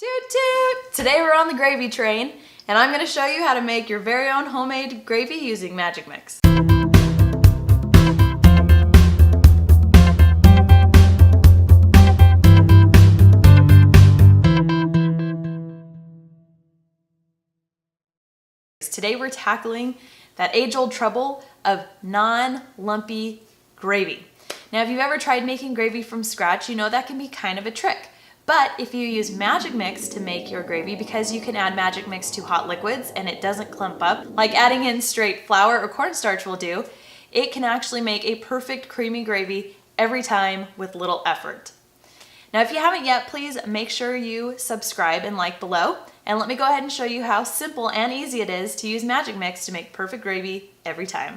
Toot toot! Today we're on the gravy train, and I'm going to show you how to make your very own homemade gravy using Magic Mix. Today we're tackling that age-old trouble of non-lumpy gravy. Now, if you've ever tried making gravy from scratch, you know that can be kind of a trick. But if you use Magic Mix to make your gravy, because you can add Magic Mix to hot liquids and it doesn't clump up, like adding in straight flour or cornstarch will do, it can actually make a perfect creamy gravy every time with little effort. Now, if you haven't yet, please make sure you subscribe and like below, and let me go ahead and show you how simple and easy it is to use Magic Mix to make perfect gravy every time.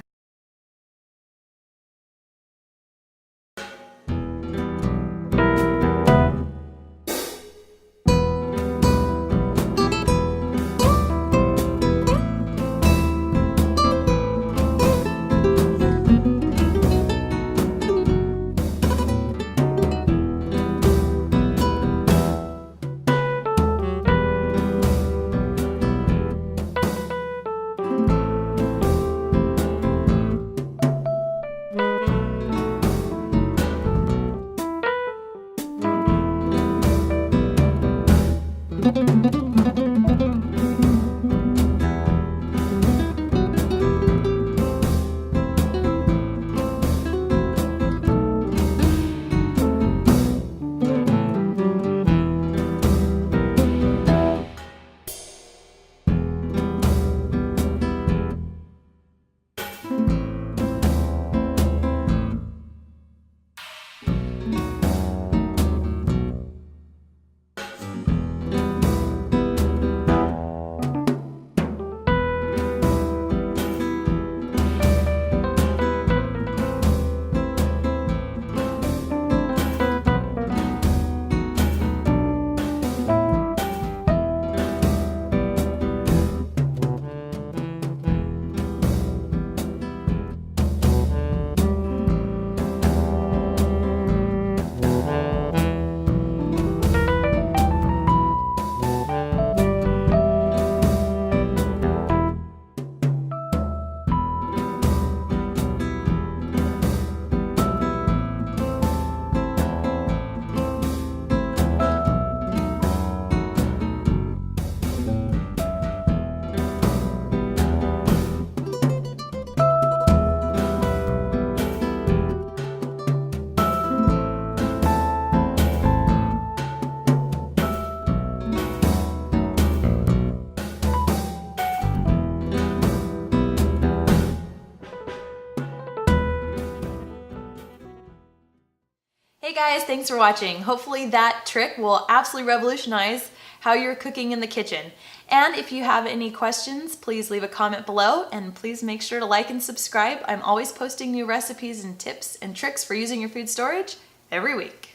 Hey guys, thanks for watching. Hopefully that trick will absolutely revolutionize how you're cooking in the kitchen. And if you have any questions, please leave a comment below, and please make sure to like and subscribe. I'm always posting new recipes and tips and tricks for using your food storage every week.